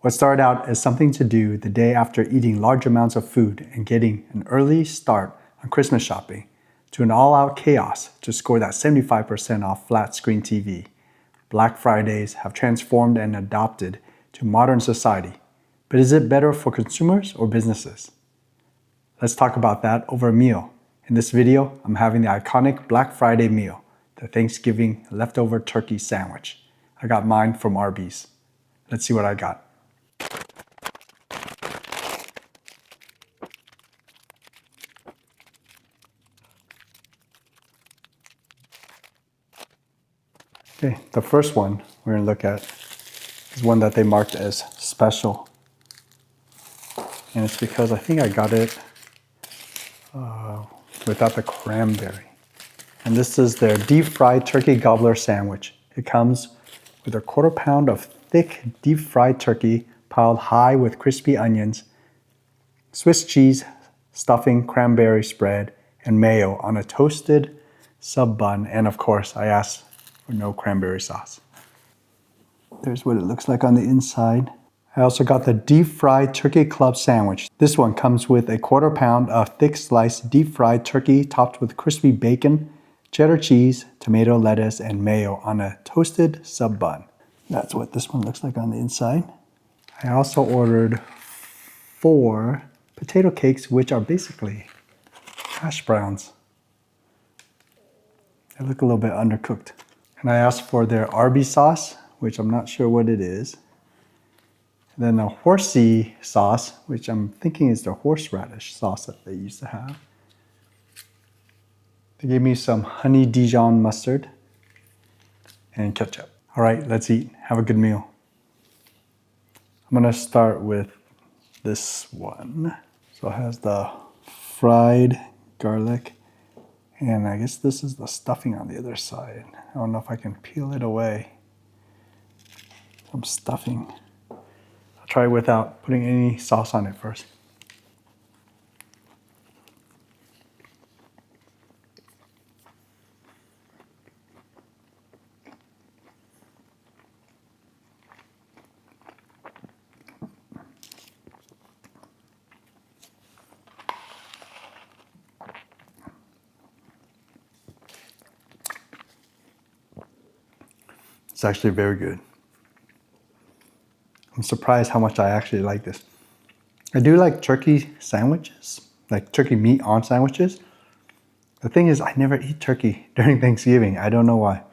What started out as something to do the day after eating large amounts of food and getting an early start on Christmas shopping, to an all-out chaos to score that 75% off flat screen TV, Black Fridays have transformed and adopted to modern society. But is it better for consumers or businesses? Let's talk about that over a meal. In this video, I'm having the iconic Black Friday meal, the Thanksgiving leftover turkey sandwich. I got mine from Arby's. Let's see what I got. Okay, the first one we're gonna look at is one that they marked as special. And it's because I think I got it without the cranberry. And this is their Deep Fried Turkey Gobbler sandwich. It comes with a 1/4 pound of thick deep fried turkey piled high with crispy onions, Swiss cheese, stuffing, cranberry spread, and mayo on a toasted sub bun. And of course, I asked for no cranberry sauce. There's what it looks like on the inside. I also got the Deep Fried Turkey Club sandwich. This one comes with a 1/4 pound of thick sliced deep fried turkey topped with crispy bacon, cheddar cheese, tomato, lettuce, and mayo on a toasted sub bun. That's what this one looks like on the inside. I also ordered 4 potato cakes, which are basically hash browns. They look a little bit undercooked. And I asked for their Arby sauce, which I'm not sure what it is. And then a horsey sauce, which I'm thinking is the horseradish sauce that they used to have. They gave me some honey Dijon mustard and ketchup. All right, let's eat. Have a good meal. I'm gonna start with this one. So it has the fried garlic, and I guess this is the stuffing on the other side. I don't know if I can peel it away. Some stuffing. I'll try it without putting any sauce on it first. It's actually very good. I'm surprised how much I actually like this. I do like turkey sandwiches, like turkey meat on sandwiches. The thing is, I never eat turkey during Thanksgiving. I don't know why.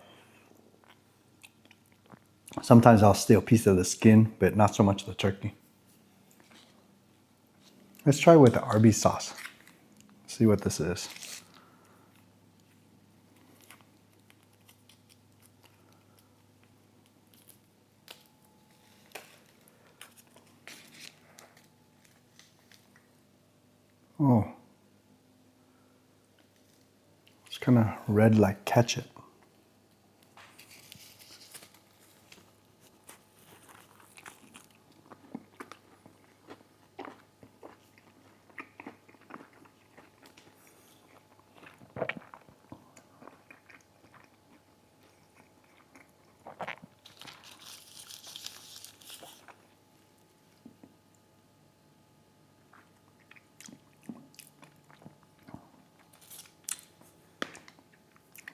Sometimes I'll steal a piece of the skin, but not so much the turkey. Let's try with the Arby sauce. See what this is. Oh, it's kind of red like ketchup.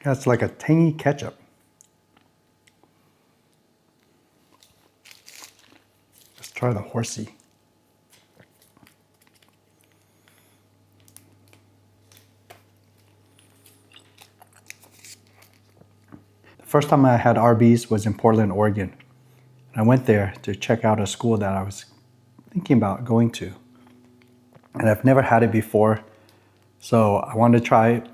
That's like a tangy ketchup. Let's try the horsey. The first time I had Arby's was in Portland, Oregon. I went there to check out a school that I was thinking about going to. And I've never had it before, so I wanted to try it.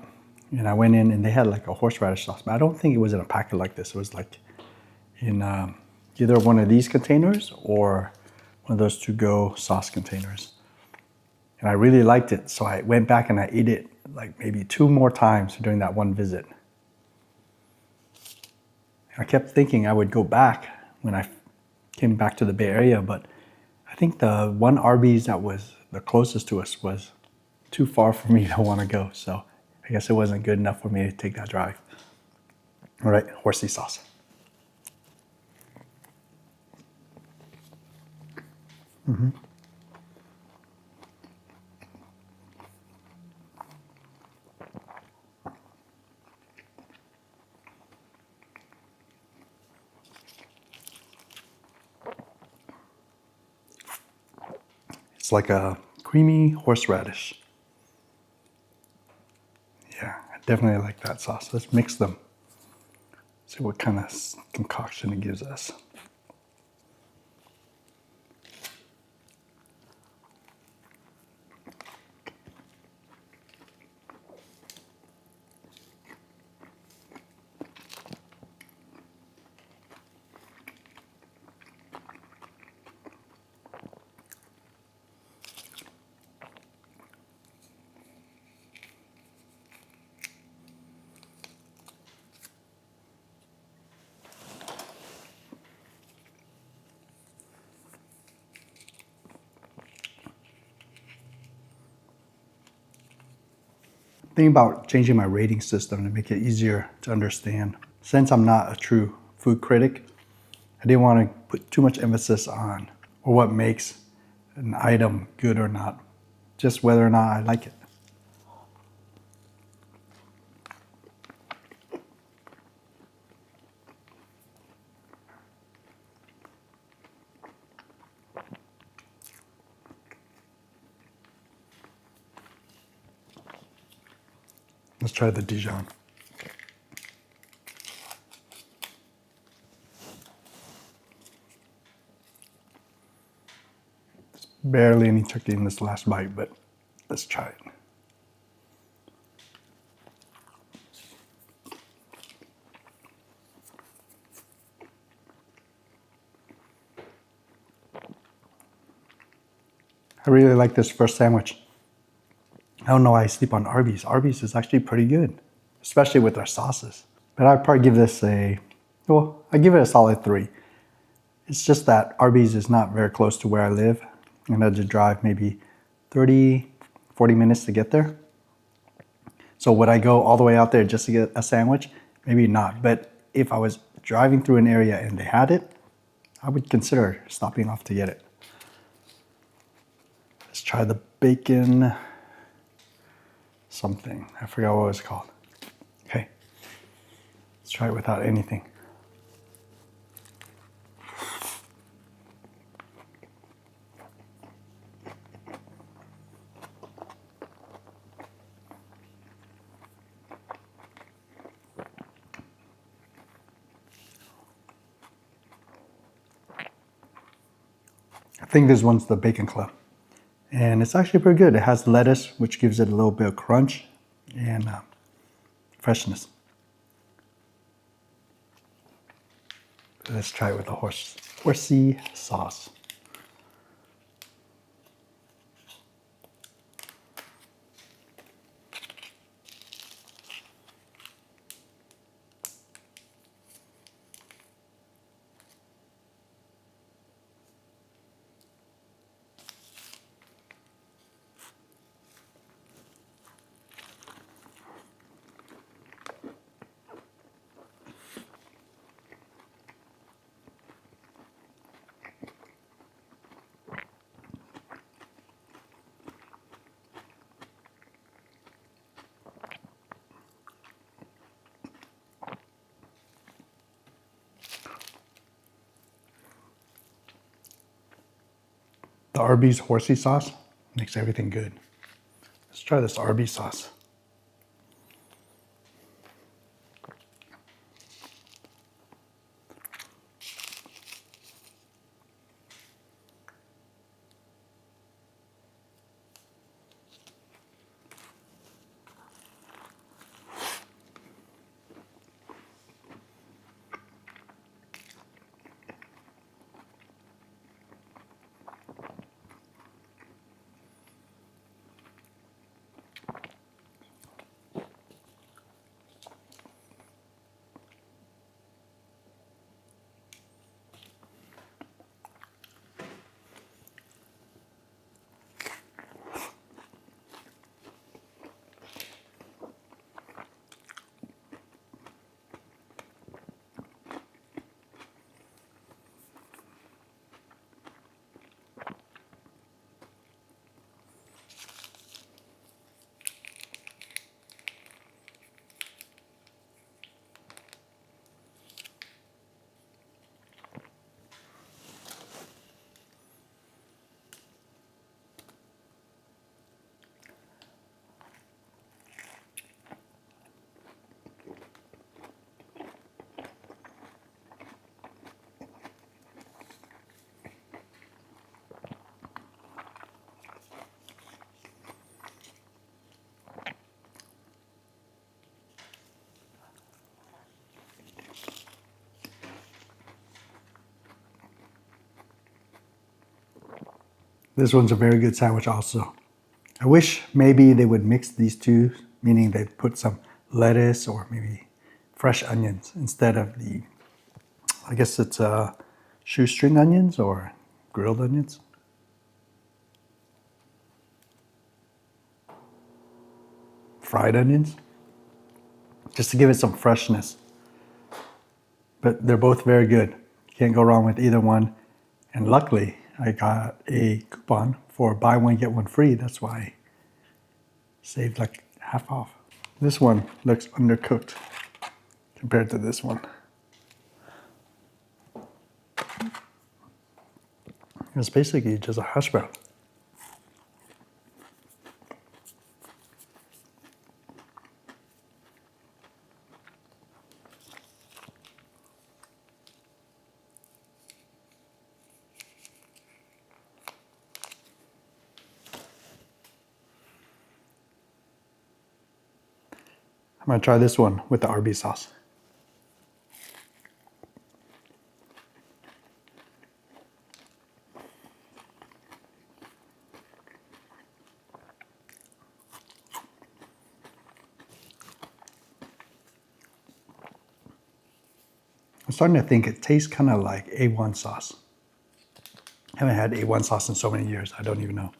And I went in and they had like a horseradish sauce, but I don't think it was in a packet like this. It was like in either one of these containers or one of those to-go sauce containers. And I really liked it, so I went back and I ate it like maybe 2 more times during that one visit. And I kept thinking I would go back when I came back to the Bay Area, but I think the one Arby's that was the closest to us was too far for me to want to go, so I guess it wasn't good enough for me to take that drive. All right, horsey sauce. It's like a creamy horseradish. Yeah, I definitely like that sauce. Let's mix them. See what kind of concoction it gives us. Thinking about changing my rating system to make it easier to understand. Since I'm not a true food critic, I didn't want to put too much emphasis on or what makes an item good or not, just whether or not I like it. Let's try the Dijon. There's barely any turkey in this last bite, but let's try it. I really like this first sandwich. I don't know why I sleep on Arby's. Arby's is actually pretty good, especially with their sauces. But I'd probably give this I give it a solid 3. It's just that Arby's is not very close to where I live. And I had to drive maybe 30, 40 minutes to get there. So would I go all the way out there just to get a sandwich? Maybe not. But if I was driving through an area and they had it, I would consider stopping off to get it. Let's try the bacon something. I forgot what it was called. Okay. Let's try it without anything. I think this one's the Bacon Club. And it's actually pretty good. It has lettuce, which gives it a little bit of crunch and freshness. Let's try it with the horsey sauce. The Arby's horsey sauce makes everything good. Let's try this Arby's sauce. This one's a very good sandwich also. I wish maybe they would mix these two, meaning they put some lettuce or maybe fresh onions instead of the, I guess it's shoestring onions or grilled onions. Fried onions, just to give it some freshness. But they're both very good. Can't go wrong with either one. And luckily, I got a coupon for buy one, get one free. That's why I saved like half off. This one looks undercooked compared to this one. It's basically just a hash brown. I'm gonna try this one with the Arby sauce. I'm starting to think it tastes kind of like A1 sauce. I haven't had A1 sauce in so many years, I don't even know.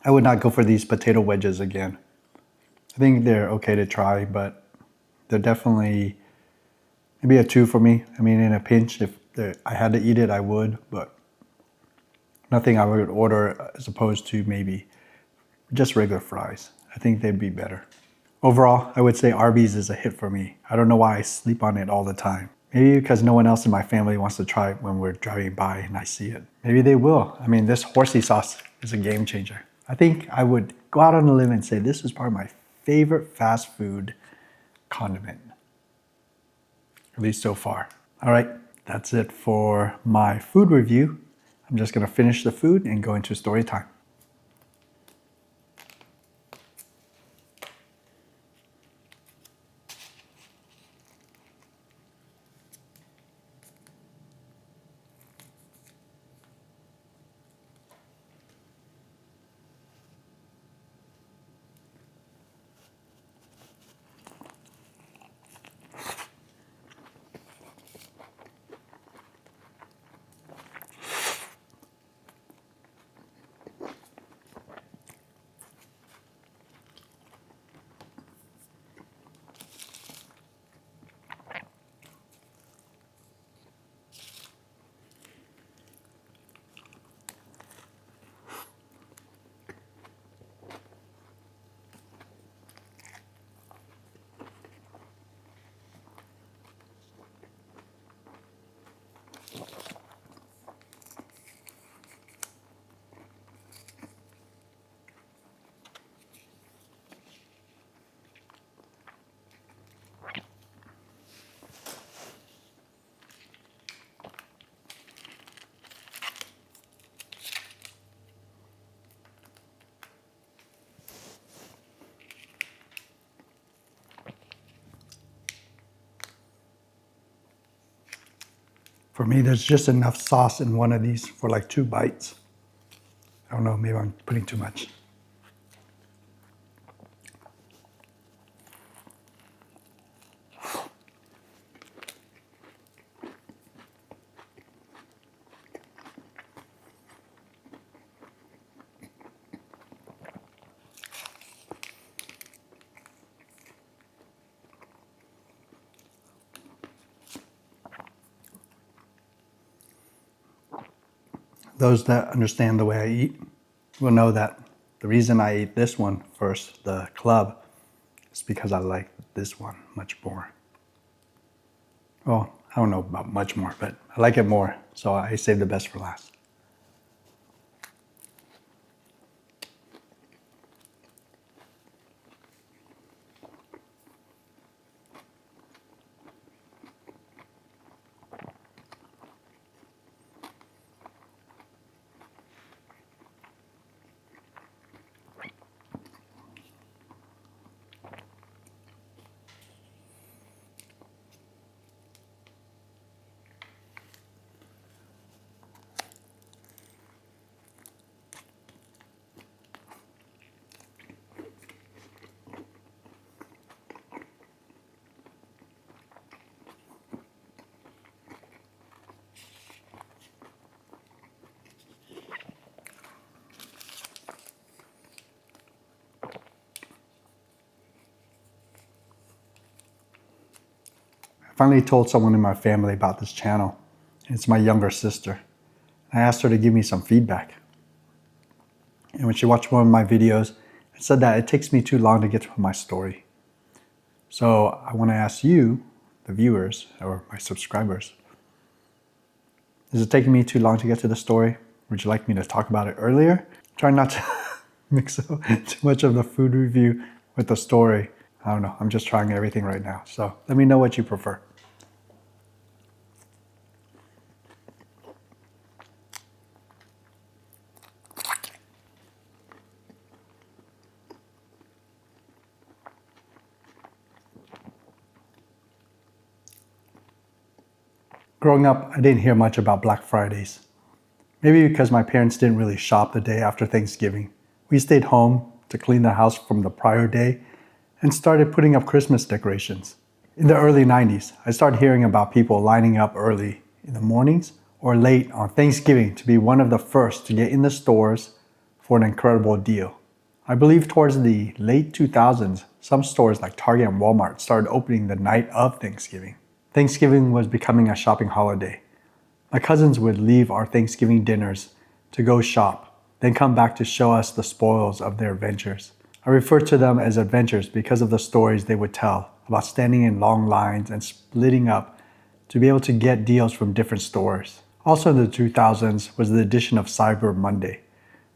I would not go for these potato wedges again. I think they're okay to try, but they're definitely maybe a 2 for me. I mean, in a pinch, if I had to eat it, I would, but nothing I would order as opposed to maybe just regular fries. I think they'd be better. Overall, I would say Arby's is a hit for me. I don't know why I sleep on it all the time. Maybe because no one else in my family wants to try it when we're driving by and I see it. Maybe they will. I mean, this horsey sauce is a game changer. I think I would go out on a limb and say this is probably my favorite fast food condiment, at least so far. All right, that's it for my food review. I'm just gonna finish the food and go into story time. For me, there's just enough sauce in one of these for like 2 bites. I don't know, maybe I'm putting too much. Those that understand the way I eat will know that the reason I ate this one first, the club, is because I like this one much more. Well, I don't know about much more, but I like it more, so I saved the best for last. finally told someone in my family about this channel. It's my younger sister. I asked her to give me some feedback. And when she watched one of my videos, it said that it takes me too long to get to my story. So I want to ask you, the viewers, or my subscribers, is it taking me too long to get to the story? Would you like me to talk about it earlier? Try not to mix up too much of the food review with the story. I don't know, I'm just trying everything right now. So let me know what you prefer. Growing up, I didn't hear much about Black Fridays. Maybe because my parents didn't really shop the day after Thanksgiving. We stayed home to clean the house from the prior day and started putting up Christmas decorations. In the early 90s, I started hearing about people lining up early in the mornings or late on Thanksgiving to be one of the first to get in the stores for an incredible deal. I believe towards the late 2000s, some stores like Target and Walmart started opening the night of Thanksgiving. Thanksgiving was becoming a shopping holiday. My cousins would leave our Thanksgiving dinners to go shop, then come back to show us the spoils of their adventures. I refer to them as adventures because of the stories they would tell about standing in long lines and splitting up to be able to get deals from different stores. Also in the 2000s was the addition of Cyber Monday.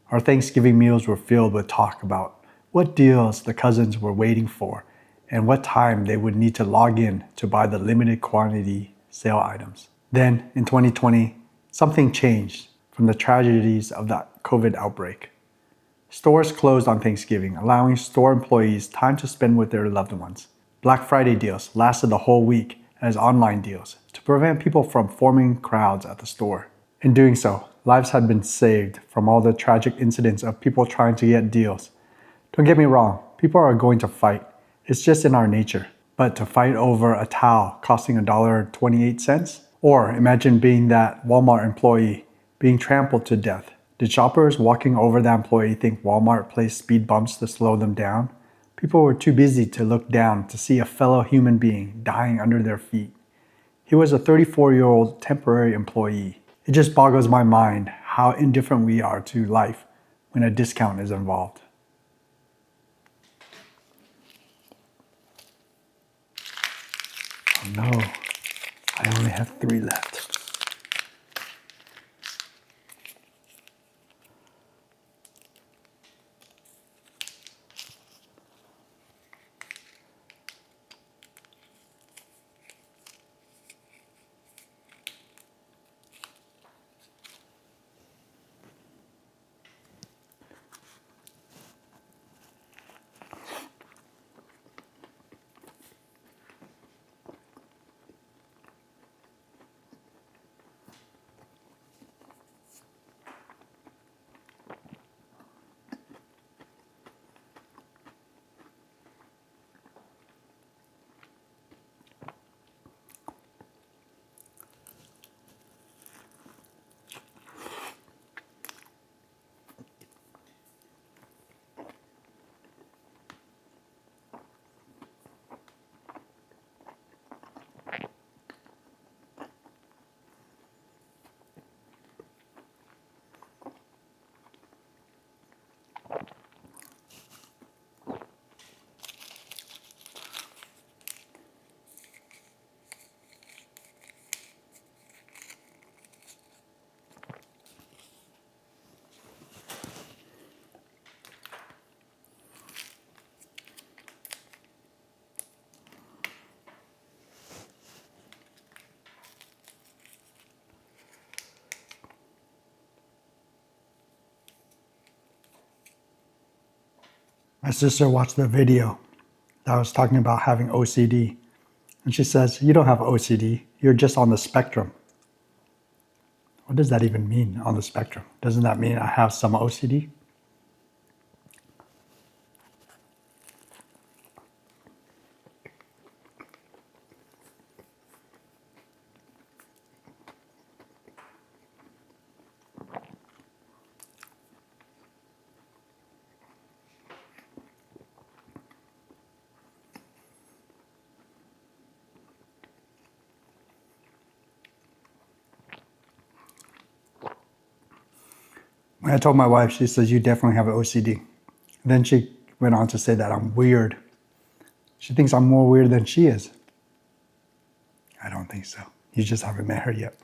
Our Thanksgiving meals were filled with talk about what deals the cousins were waiting for and what time they would need to log in to buy the limited quantity sale items. Then, in 2020, something changed from the tragedies of the COVID outbreak. Stores closed on Thanksgiving, allowing store employees time to spend with their loved ones. Black Friday deals lasted the whole week as online deals to prevent people from forming crowds at the store. In doing so, lives had been saved from all the tragic incidents of people trying to get deals. Don't get me wrong, people are going to fight. It's just in our nature. But to fight over a towel costing $1.28? Or imagine being that Walmart employee being trampled to death. Did shoppers walking over that employee think Walmart placed speed bumps to slow them down? People were too busy to look down to see a fellow human being dying under their feet. He was a 34-year-old temporary employee. It just boggles my mind how indifferent we are to life when a discount is involved. Oh no, I only have 3 left. My sister watched the video that I was talking about having OCD. And she says, you don't have OCD, you're just on the spectrum. What does that even mean, on the spectrum? Doesn't that mean I have some OCD? I told my wife, she says, you definitely have an OCD. Then she went on to say that I'm weird. She thinks I'm more weird than she is. I don't think so. You just haven't met her yet.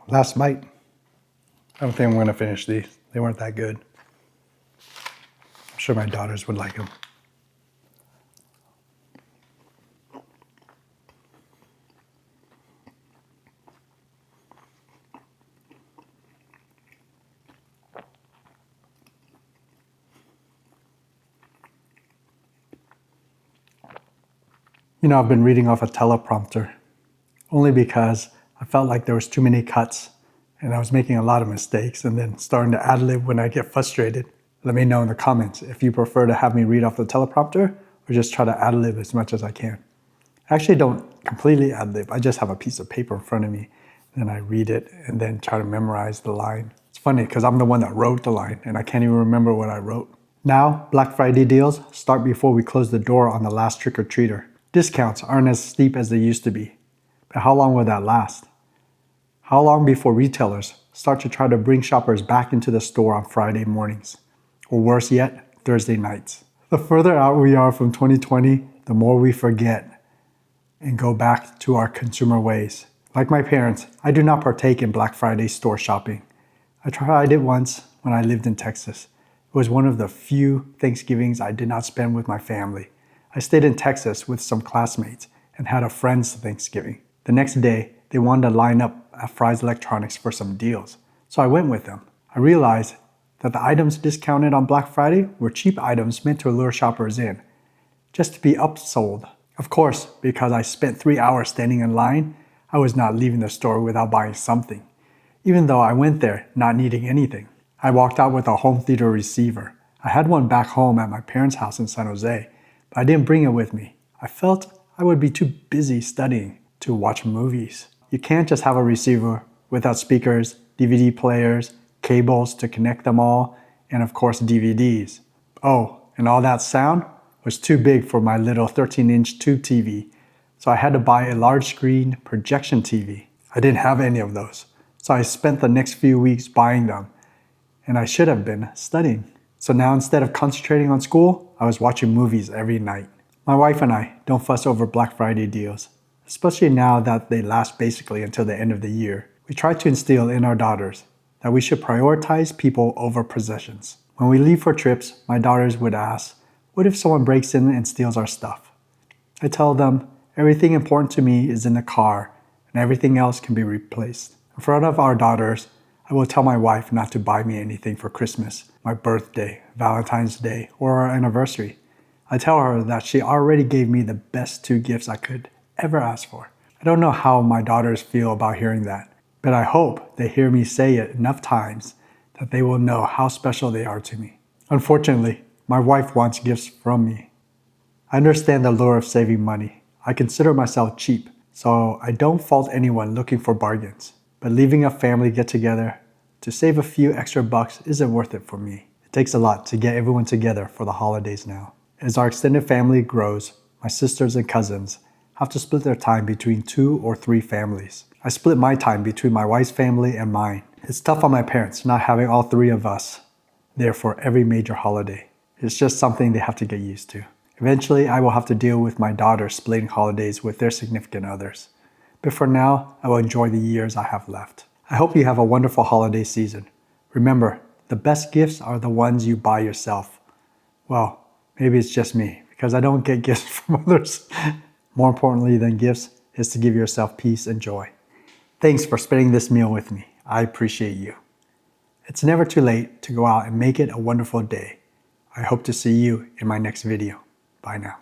Last bite. I don't think I'm going to finish these. They weren't that good. I'm sure my daughters would like them. You know, I've been reading off a teleprompter only because I felt like there was too many cuts and I was making a lot of mistakes and then starting to ad-lib when I get frustrated. Let me know in the comments if you prefer to have me read off the teleprompter or just try to ad-lib as much as I can. I actually don't completely ad-lib. I just have a piece of paper in front of me and I read it and then try to memorize the line. It's funny because I'm the one that wrote the line and I can't even remember what I wrote. Now, Black Friday deals start before we close the door on the last trick-or-treater. Discounts aren't as steep as they used to be. But how long will that last? How long before retailers start to try to bring shoppers back into the store on Friday mornings? Or worse yet, Thursday nights. The further out we are from 2020, the more we forget and go back to our consumer ways. Like my parents, I do not partake in Black Friday store shopping. I tried it once when I lived in Texas. It was one of the few Thanksgivings I did not spend with my family. I stayed in Texas with some classmates and had a friend's Thanksgiving. The next day, they wanted to line up at Fry's Electronics for some deals, so I went with them. I realized that the items discounted on Black Friday were cheap items meant to lure shoppers in, just to be upsold. Of course, because I spent 3 hours standing in line, I was not leaving the store without buying something, even though I went there not needing anything. I walked out with a home theater receiver. I had one back home at my parents' house in San Jose, but I didn't bring it with me. I felt I would be too busy studying to watch movies. You can't just have a receiver without speakers, DVD players, cables to connect them all, and of course DVDs. Oh, and all that sound was too big for my little 13-inch tube TV, so I had to buy a large screen projection TV. I didn't have any of those, so I spent the next few weeks buying them, and I should have been studying. So now instead of concentrating on school, I was watching movies every night. My wife and I don't fuss over Black Friday deals, especially now that they last basically until the end of the year. We try to instill in our daughters that we should prioritize people over possessions. When we leave for trips, my daughters would ask, what if someone breaks in and steals our stuff? I tell them, everything important to me is in the car and everything else can be replaced. In front of our daughters, I will tell my wife not to buy me anything for Christmas, my birthday, Valentine's Day, or our anniversary. I tell her that she already gave me the best 2 gifts I could ever ask for. I don't know how my daughters feel about hearing that, but I hope they hear me say it enough times that they will know how special they are to me. Unfortunately, my wife wants gifts from me. I understand the lure of saving money. I consider myself cheap, so I don't fault anyone looking for bargains. But leaving a family get-together to save a few extra bucks isn't worth it for me. It takes a lot to get everyone together for the holidays now. As our extended family grows, my sisters and cousins have to split their time between 2 or 3 families. I split my time between my wife's family and mine. It's tough on my parents not having all 3 of us there for every major holiday. It's just something they have to get used to. Eventually, I will have to deal with my daughters splitting holidays with their significant others. But for now, I will enjoy the years I have left. I hope you have a wonderful holiday season. Remember, the best gifts are the ones you buy yourself. Well, maybe it's just me, because I don't get gifts from others. More importantly than gifts is to give yourself peace and joy. Thanks for spending this meal with me. I appreciate you. It's never too late to go out and make it a wonderful day. I hope to see you in my next video. Bye now.